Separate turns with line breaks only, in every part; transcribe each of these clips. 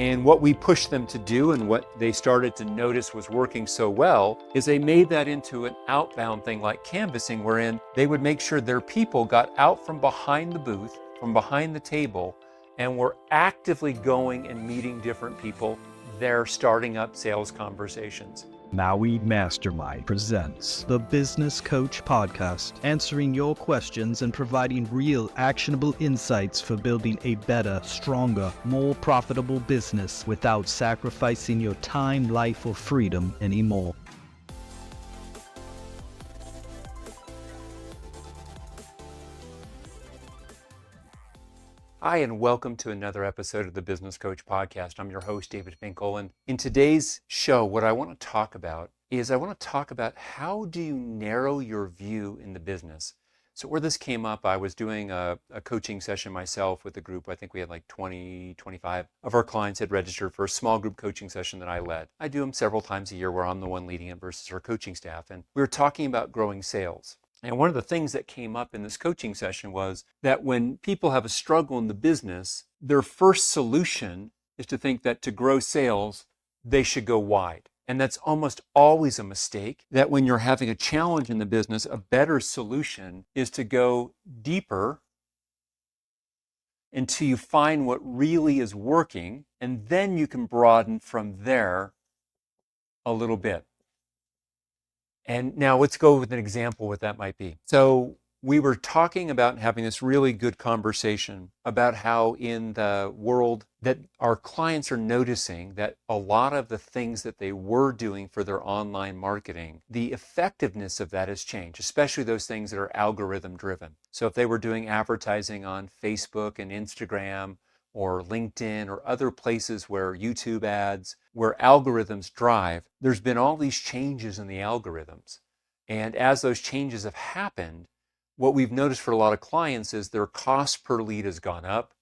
And what we pushed them to do and what they started to notice was working so well is they made that into an outbound thing like canvassing, wherein they would make sure their people got out from behind the booth, from behind the table, and were actively going and meeting different people. They're starting up sales conversations.
Maui Mastermind presents the Business Coach Podcast, answering your questions and providing real actionable insights for building a better, stronger, more profitable business without sacrificing your time, life, or freedom anymore.
Hi, and welcome to another episode of the Business Coach Podcast. I'm your host, David Pinkel, and in today's show, what I want to talk about is how do you narrow your view in the business? So where this came up, I was doing a coaching session myself with a group. I think we had like 20, 25 of our clients had registered for a small group coaching session that I led. I do them several times a year where I'm the one leading it versus our coaching staff, and we were talking about growing sales. And one of the things that came up in this coaching session was that when people have a struggle in the business, their first solution is to think that to grow sales, they should go wide. And that's almost always a mistake, that when you're having a challenge in the business, a better solution is to go deeper until you find what really is working, and then you can broaden from there a little bit. And now let's go with an example what that might be. So we were talking about having this really good conversation about how in the world that our clients are noticing that a lot of the things that they were doing for their online marketing, the effectiveness of that has changed, especially those things that are algorithm driven. So if they were doing advertising on Facebook and Instagram or LinkedIn or other places where YouTube ads, where algorithms drive, there's been all these changes in the algorithms. And as those changes have happened, what we've noticed for a lot of clients is their cost per lead has gone up,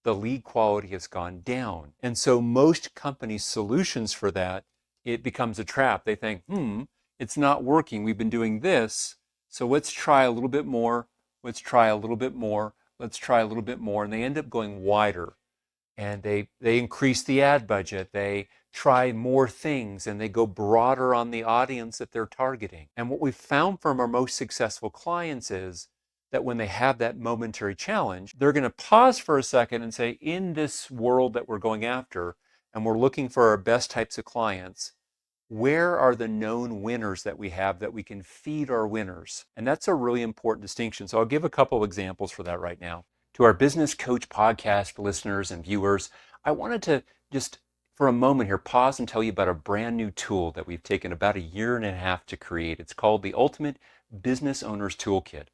the lead quality has gone down. And so most companies' solutions for that, it becomes a trap. They think, it's not working. We've been doing this, so let's try a little bit more, let's try a little bit more, let's try a little bit more. And they end up going wider. And they increase the ad budget, they try more things, and they go broader on the audience that they're targeting. And what we've found from our most successful clients is that when they have that momentary challenge, they're going to pause for a second and say, in this world that we're going after, and we're looking for our best types of clients, where are the known winners that we have that we can feed our winners? And that's a really important distinction. So I'll give a couple of examples for that right now. To our Business Coach Podcast listeners and viewers, I wanted to just for a moment here pause and tell you about a brand new tool that we've taken about a year and a half to create. It's called the Ultimate Business Owner's Toolkit.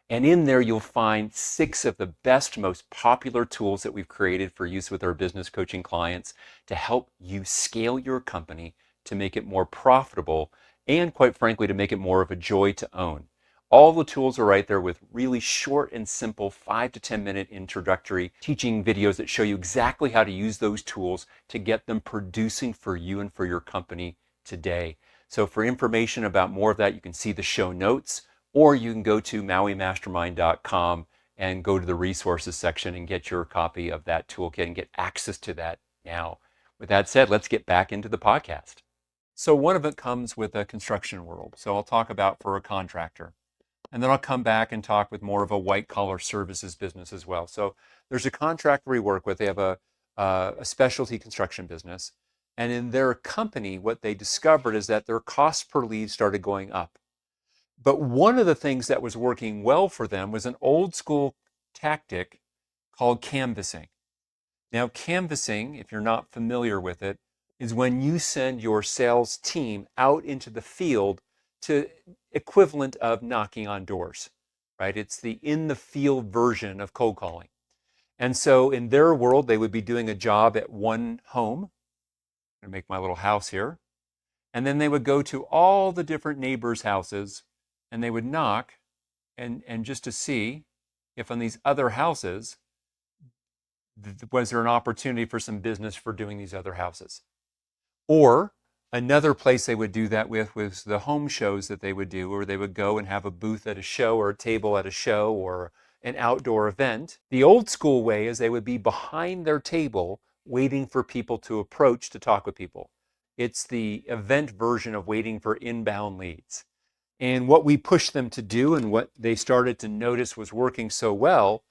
And in there you'll find 6 of the best, most popular tools that we've created for use with our business coaching clients to help you scale your company, to make it more profitable, and quite frankly, to make it more of a joy to own. All the tools are right there with really short and simple 5 to 10 minute introductory teaching videos that show you exactly how to use those tools to get them producing for you and for your company today. So for information about more of that, you can see the show notes, or you can go to mauimastermind.com and go to the resources section and get your copy of that toolkit and get access to that now. With that said, let's get back into the podcast. So one of it comes with a construction world. So I'll talk about for a contractor. And then I'll come back and talk with more of a white collar services business as well. So there's a contractor we work with. They have a specialty construction business. And in their company, what they discovered is that their cost per lead started going up. But one of the things that was working well for them was an old school tactic called canvassing. Now, canvassing, if you're not familiar with it, is when you send your sales team out into the field to equivalent of knocking on doors, right? It's the in the field version of cold calling. And so in their world, they would be doing a job at one home. I'm going to make my little house here. And then they would go to all the different neighbors' houses and they would knock and just to see if on these other houses, was there an opportunity for some business for doing these other houses? Or another place they would do that with was the home shows that they would do, or they would go and have a booth at a show or a table at a show or an outdoor event. The old school way is they would be behind their table waiting for people to approach to talk with people. It's the event version of waiting for inbound leads. And what we pushed them to do and what they started to notice was working so well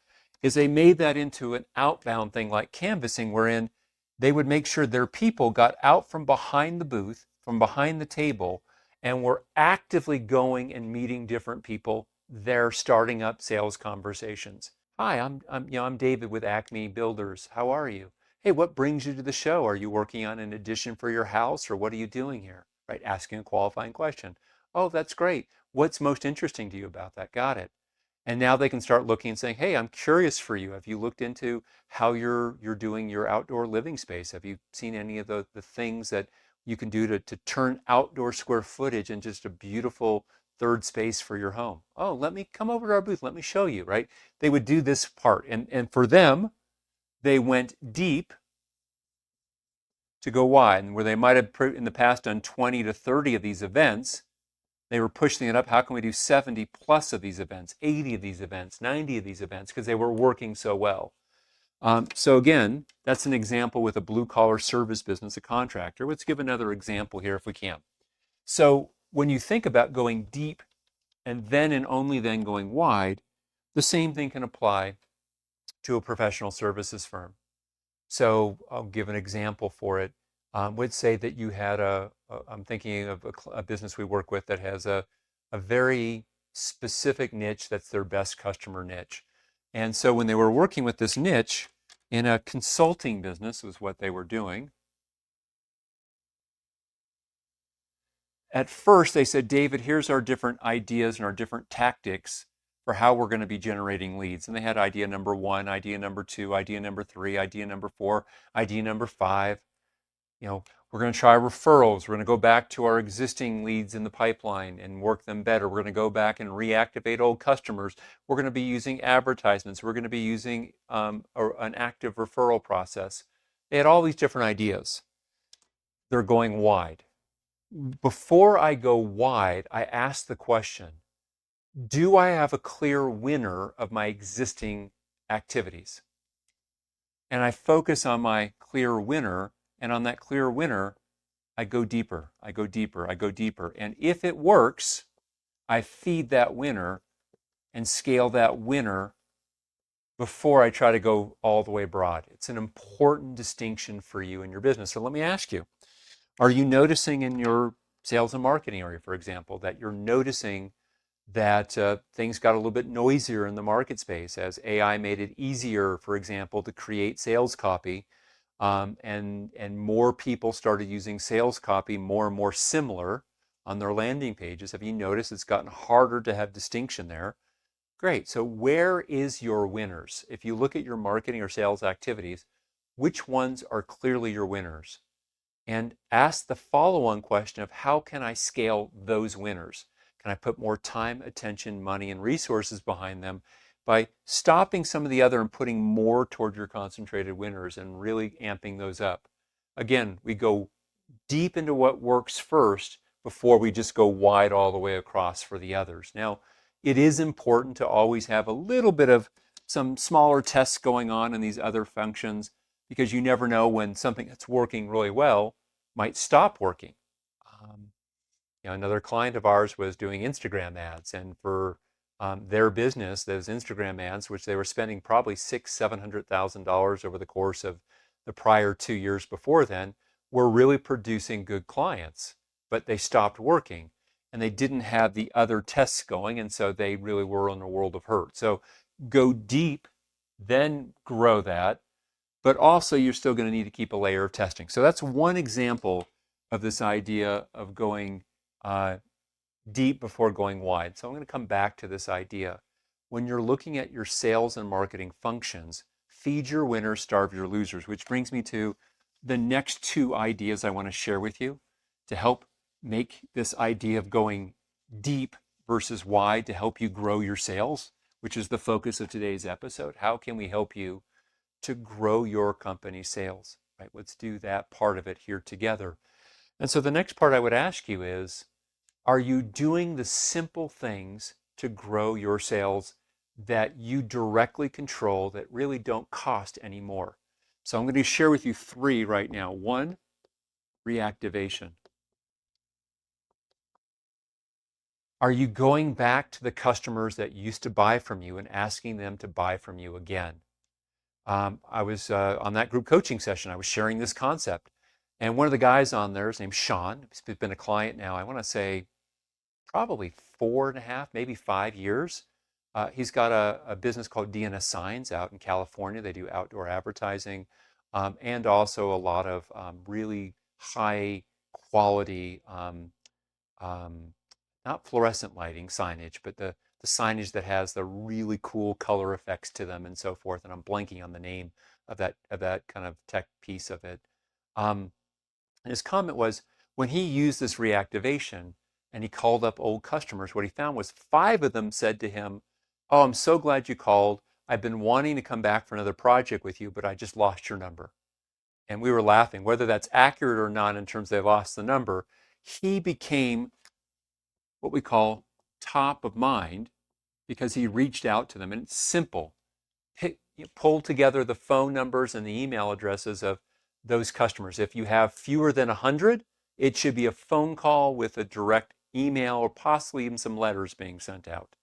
is they made that into an outbound thing like canvassing, wherein they would make sure their people got out from behind the booth, from behind the table, and were actively going and meeting different people. They're starting up sales conversations. Hi, I'm David with Acme Builders. How are you? Hey, what brings you to the show? Are you working on an addition for your house, or what are you doing here? Right, asking a qualifying question. Oh, that's great. What's most interesting to you about that? Got it. And now they can start looking and saying, hey, I'm curious for you. Have you looked into how you're doing your outdoor living space? Have you seen any of the things that you can do to turn outdoor square footage into just a beautiful third space for your home? Oh, let me come over to our booth. Let me show you, right? They would do this part. And for them, they went deep to go wide. And where they might have in the past done 20 to 30 of these events, they were pushing it up. How can we do 70 plus of these events, 80 of these events, 90 of these events? Because they were working so well. So again, that's an example with a blue collar service business, a contractor. Let's give another example here if we can. So when you think about going deep and then and only then going wide, the same thing can apply to a professional services firm. So I'll give an example for it. Would say that you had I'm thinking of a business we work with that has a very specific niche that's their best customer niche. And so when they were working with this niche in a consulting business was what they were doing. At first they said, David, here's our different ideas and our different tactics for how we're going to be generating leads. And they had idea number 1, idea number 2, idea number 3, idea number 4, idea number 5. We're going to try referrals. We're going to go back to our existing leads in the pipeline and work them better. We're going to go back and reactivate old customers. We're going to be using advertisements. We're going to be using an active referral process. They had all these different ideas. They're going wide. Before I go wide, I ask the question, do I have a clear winner of my existing activities? And I focus on my clear winner. And on that clear winner, I go deeper, I go deeper, I go deeper. And if it works, I feed that winner and scale that winner before I try to go all the way broad. It's an important distinction for you in your business. So let me ask you, are you noticing in your sales and marketing area, for example, that you're noticing that things got a little bit noisier in the market space as AI made it easier, for example, to create sales copy? And more people started using sales copy more and more similar on their landing pages. Have you noticed it's gotten harder to have distinction there? Great. So where is your winners? If you look at your marketing or sales activities, which ones are clearly your winners? And ask the follow-on question of how can I scale those winners? Can I put more time, attention, money, and resources behind them by stopping some of the other and putting more toward your concentrated winners and really amping those up? Again, we go deep into what works first before we just go wide all the way across for the others. Now, it is important to always have a little bit of some smaller tests going on in these other functions, because you never know when something that's working really well might stop working. Another client of ours was doing Instagram ads, and for their business, those Instagram ads, which they were spending probably $600,000-$700,000 over the course of the prior 2 years before then, were really producing good clients, but they stopped working and they didn't have the other tests going, and so they really were in a world of hurt. So go deep, then grow that, but also you're still going to need to keep a layer of testing. So that's one example of this idea of going deep before going wide. So I'm going to come back to this idea. When you're looking at your sales and marketing functions, feed your winners, starve your losers, which brings me to the next 2 ideas I want to share with you to help make this idea of going deep versus wide to help you grow your sales, which is the focus of today's episode. How can we help you to grow your company's sales? Right? Let's do that part of it here together. And so the next part I would ask you is, are you doing the simple things to grow your sales that you directly control that really don't cost any more? So I'm going to share with you 3 right now. 1, reactivation. Are you going back to the customers that used to buy from you and asking them to buy from you again? I was on that group coaching session. I was sharing this concept. And one of the guys on there, his name's Sean, he's been a client now, I want to say probably 4.5, maybe 5 years. He's got a business called DNS Signs out in California. They do outdoor advertising and also a lot of really high quality, not fluorescent lighting signage, but the signage that has the really cool color effects to them and so forth. And I'm blanking on the name of that kind of tech piece of it. And his comment was when he used this reactivation and he called up old customers, what he found was 5 of them said to him, "Oh, I'm so glad you called. I've been wanting to come back for another project with you, but I just lost your number." And we were laughing. Whether that's accurate or not in terms they lost the number, he became what we call top of mind because he reached out to them. And it's simple. Pull together the phone numbers and the email addresses of those customers. If you have fewer than 100, it should be a phone call with a direct email or possibly even some letters being sent out.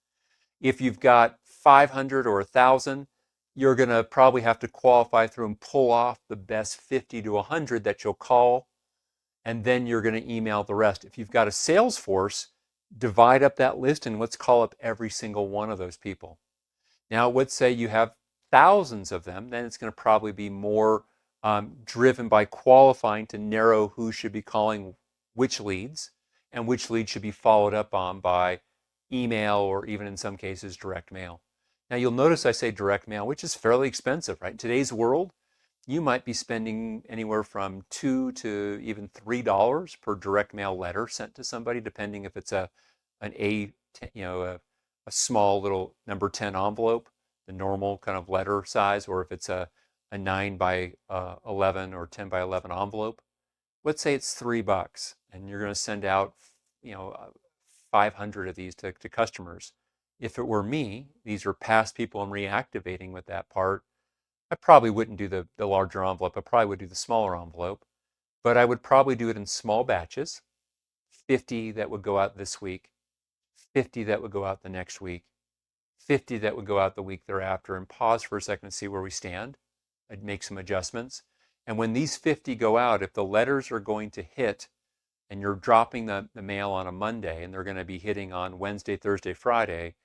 If you've got 500 or 1,000, you're going to probably have to qualify through and pull off the best 50 to 100 that you'll call, and then you're going to email the rest. If you've got a sales force, divide up that list and let's call up every single one of those people. Now, let's say you have thousands of them, then it's going to probably be more driven by qualifying to narrow who should be calling which leads and which leads should be followed up on by email or even in some cases direct mail. Now, you'll notice I say direct mail, which is fairly expensive, right? In today's world, you might be spending anywhere from $2 to even $3 per direct mail letter sent to somebody, depending if it's an A, a small little number 10 envelope, the normal kind of letter size, or if it's a 9 by 11 or 10 by 11 envelope. Let's say it's $3 and you're going to send out 500 of these to customers. If it were me, these are past people I'm reactivating with that part, I probably wouldn't do the larger envelope. I probably would do the smaller envelope, but I would probably do it in small batches, 50 that would go out this week, 50 that would go out the next week, 50 that would go out the week thereafter, and pause for a second to see where we stand. I'd make some adjustments. And when these 50 go out, if the letters are going to hit and you're dropping the mail on a Monday and they're going to be hitting on Wednesday, Thursday, Friday,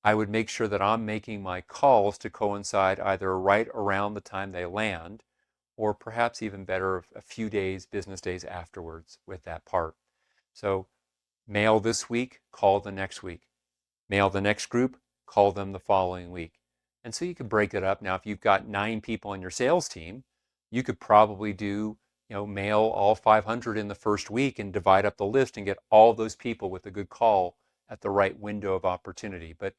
I would make sure that I'm making my calls to coincide either right around the time they land or perhaps even better, a few days, business days afterwards with that part. So mail this week, call the next week. Mail the next group, call them the following week. And so you can break it up. Now, if you've got 9 people on your sales team, you could probably do, mail all 500 in the first week and divide up the list and get all those people with a good call at the right window of opportunity. But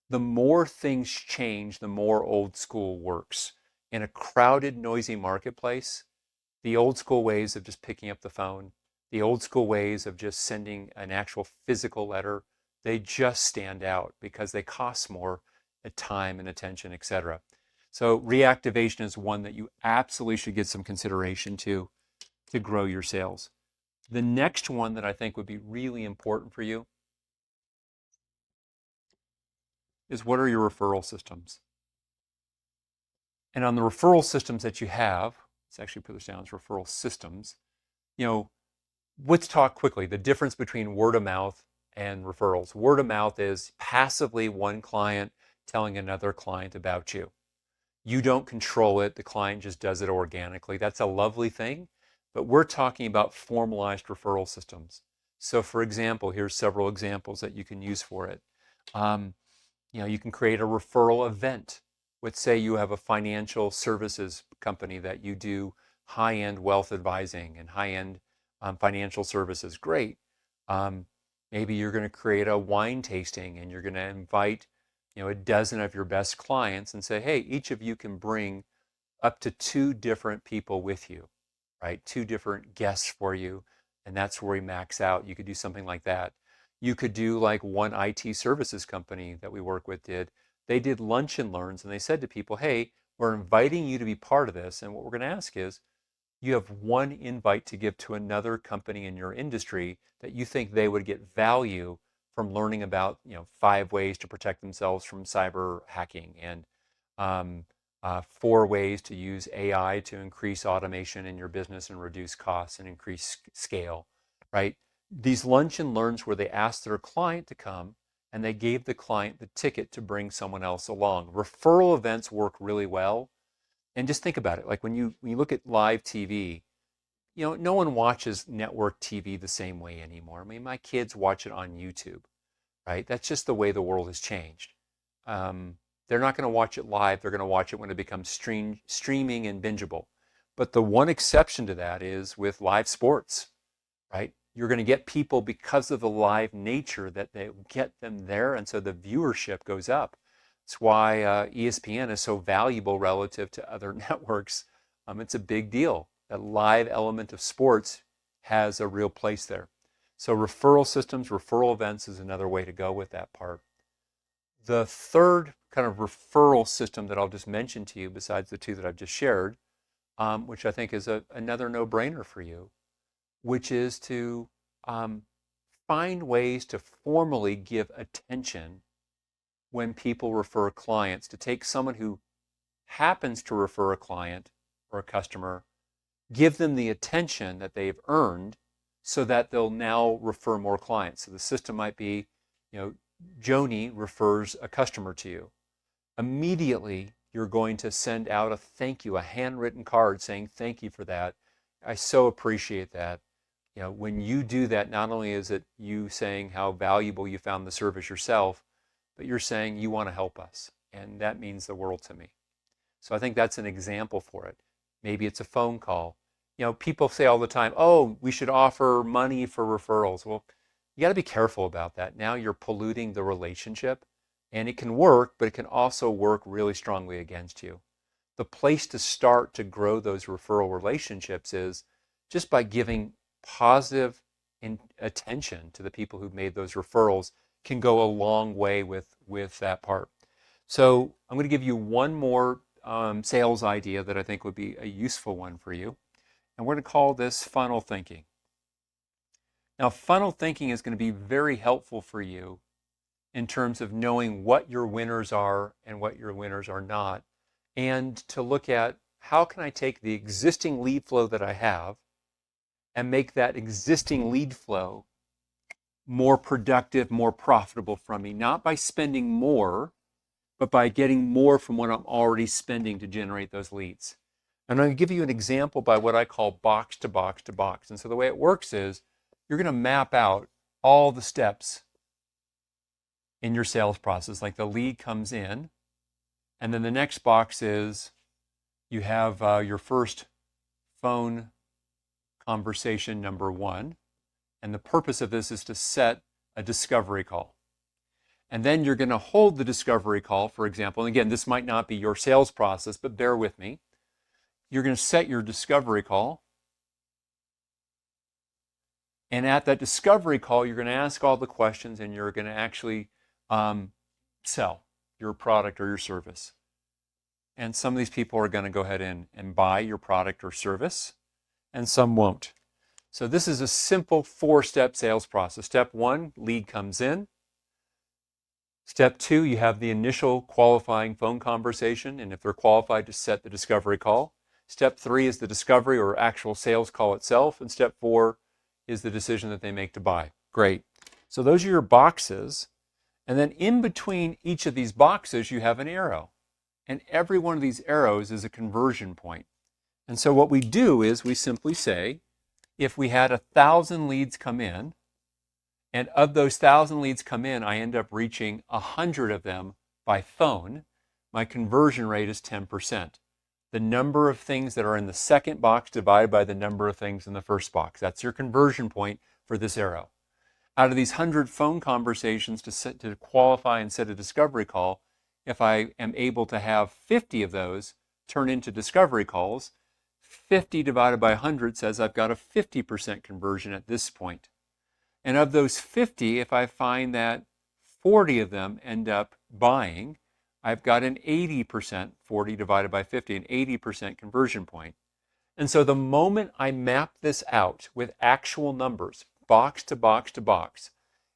the more things change, the more old school works. In a crowded, noisy marketplace, the old school ways of just picking up the phone, the old school ways of just sending an actual physical letter, they just stand out because they cost more time and attention, etc. So reactivation is one that you absolutely should give some consideration to grow your sales. The next one that I think would be really important for you is what are your referral systems? And on the referral systems that you have, let's actually put this down as referral systems, let's talk quickly, the difference between word of mouth and referrals. Word of mouth is passively one client telling another client about you. You don't control it, the client just does it organically. That's a lovely thing, but we're talking about formalized referral systems. So for example, here's several examples that you can use for it. You can create a referral event. Let's say you have a financial services company that you do high-end wealth advising and high-end financial services. Great. Maybe you're going to create a wine tasting and you're going to invite a dozen of your best clients and say, hey, each of you can bring up to 2 different people with you, right? 2 different guests for you. And that's where we max out. You could do something like that. You could do like one IT services company that we work with did. They did lunch and learns and they said to people, hey, We're inviting you to be part of this. And what we're going to ask is, you have one invite to give to another company in your industry that you think they would get value from learning about, 5 ways to protect themselves from cyber hacking, and 4 ways to use AI to increase automation in your business and reduce costs and increase scale, right? These lunch and learns where they asked their client to come and they gave the client the ticket to bring someone else along. Referral events work really well. And just think about it. Like when you look at live TV, no one watches network TV the same way anymore. I mean, my kids watch it on YouTube, right? That's just the way the world has changed. They're not going to watch it live. They're going to watch it when it becomes streaming and bingeable. But the one exception to that is with live sports, right? You're going to get people because of the live nature that they get them there, and so the viewership goes up. That's why ESPN is so valuable relative to other networks. It's a big deal. That live element of sports has a real place there. So referral systems, referral events is another way to go with that part. The third kind of referral system that I'll just mention to you, besides the 2 that I've just shared, which I think is another no-brainer for you, which is to find ways to formally give attention when people refer clients, to take someone who happens to refer a client or a customer, give them the attention that they've earned so that they'll now refer more clients. So the system might be, Joni refers a customer to you. Immediately, you're going to send out a thank you, a handwritten card saying thank you for that. I so appreciate that. When you do that, not only is it you saying how valuable you found the service yourself, but you're saying you want to help us. And that means the world to me. So I think that's an example for it. Maybe it's a phone call. People say all the time, oh, we should offer money for referrals. Well, you got to be careful about that. Now you're polluting the relationship, and it can work, but it can also work really strongly against you. The place to start to grow those referral relationships is just by giving positive attention to the people who've made those referrals. Can go a long way with that part. So I'm going to give you one more sales idea that I think would be a useful one for you. And we're going to call this funnel thinking. Now, funnel thinking is going to be very helpful for you in terms of knowing what your winners are and what your winners are not, and to look at how can I take the existing lead flow that I have and make that existing lead flow more productive, more profitable from me, not by spending more, but by getting more from what I'm already spending to generate those leads. And I'm going to give you an example by what I call box to box to box. And so the way it works is you're going to map out all the steps in your sales process. Like the lead comes in, and then the next box is you have your first phone conversation, number 1. And the purpose of this is to set a discovery call. And then you're going to hold the discovery call, for example. And again, this might not be your sales process, but bear with me. You're going to set your discovery call. And at that discovery call, you're going to ask all the questions, and you're going to actually sell your product or your service. And some of these people are going to go ahead and buy your product or service, and some won't. So this is a simple 4-step sales process. Step 1, lead comes in. Step 2, you have the initial qualifying phone conversation, and if they're qualified, to set the discovery call. Step 3 is the discovery or actual sales call itself, and step 4 is the decision that they make to buy. Great. So those are your boxes, and then in between each of these boxes, you have an arrow, and every one of these arrows is a conversion point. And so what we do is we simply say, if we had 1,000 leads come in, and of those 1,000 leads come in, I end up reaching 100 of them by phone, my conversion rate is 10%. The number of things that are in the second box divided by the number of things in the first box. That's your conversion point for this arrow. Out of these 100 phone conversations to qualify and set a discovery call, if I am able to have 50 of those turn into discovery calls, 50 divided by 100 says I've got a 50% conversion at this point. And of those 50, if I find that 40 of them end up buying, I've got an 80%, 40 divided by 50, an 80% conversion point. And so the moment I map this out with actual numbers, box to box to box,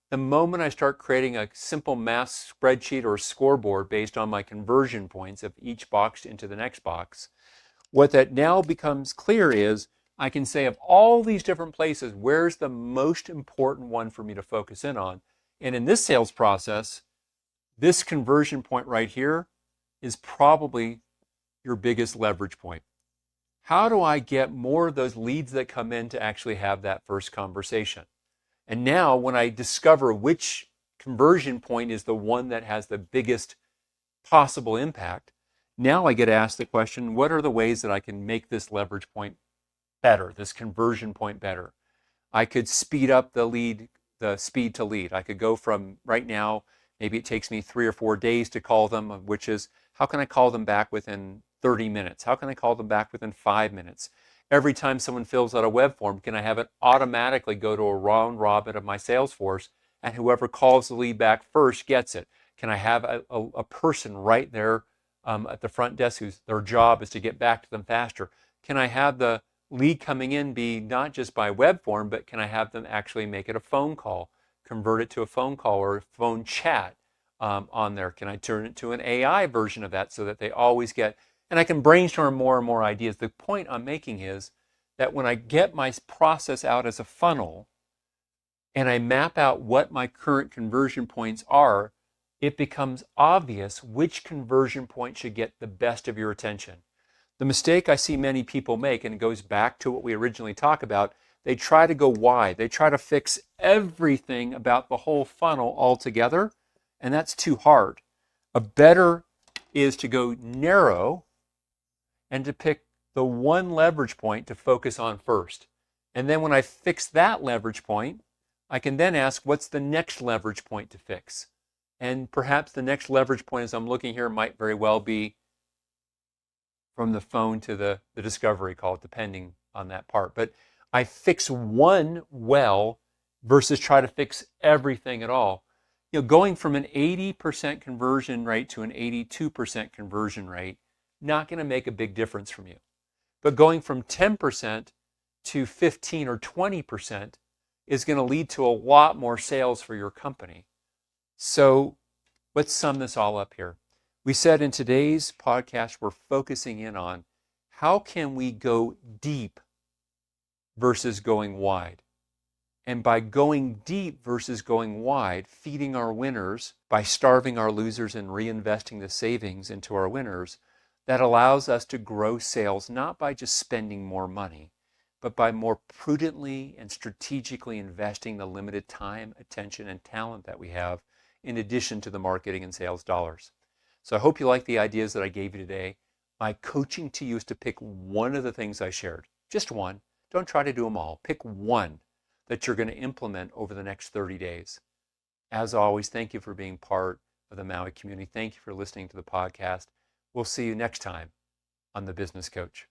the moment I start creating a simple math spreadsheet or scoreboard based on my conversion points of each box into the next box, what that now becomes clear is I can say of all these different places, where's the most important one for me to focus in on? And in this sales process, this conversion point right here is probably your biggest leverage point. How do I get more of those leads that come in to actually have that first conversation? And now when I discover which conversion point is the one that has the biggest possible impact, now I get asked the question, what are the ways that I can make this leverage point better, this conversion point better? I could speed up the speed to lead. I could go from right now, maybe it takes me 3 or 4 days to call them, which is how can I call them back within 30 minutes? How can I call them back within 5 minutes? Every time someone fills out a web form, can I have it automatically go to a round robin of my Salesforce, and whoever calls the lead back first gets it? Can I have a person right there at the front desk whose their job is to get back to them faster? Can I have the lead coming in be not just by web form, but can I have them actually make it a phone call, convert it to a phone call or a phone chat on there? Can I turn it to an AI version of that so that they always get, and I can brainstorm more and more ideas. The point I'm making is that when I get my process out as a funnel and I map out what my current conversion points are, it becomes obvious which conversion point should get the best of your attention. The mistake I see many people make, and it goes back to what we originally talked about, they try to go wide. They try to fix everything about the whole funnel altogether, and that's too hard. A better is to go narrow and to pick the one leverage point to focus on first. And then when I fix that leverage point, I can then ask, what's the next leverage point to fix? And perhaps the next leverage point as I'm looking here might very well be from the phone to the discovery call, depending on that part. But I fix one well versus try to fix everything at all. Going from an 80% conversion rate to an 82% conversion rate, not going to make a big difference from you. But going from 10% to 15 or 20% is going to lead to a lot more sales for your company. So let's sum this all up here. We said in today's podcast, we're focusing in on how can we go deep versus going wide. And by going deep versus going wide, feeding our winners by starving our losers and reinvesting the savings into our winners, that allows us to grow sales not by just spending more money, but by more prudently and strategically investing the limited time, attention, and talent that we have in addition to the marketing and sales dollars. So I hope you like the ideas that I gave you today. My coaching to you is to pick one of the things I shared, just one. Don't try to do them all. Pick one that you're going to implement over the next 30 days. As always, thank you for being part of the Maui community. Thank you for listening to the podcast. We'll see you next time on The Business Coach.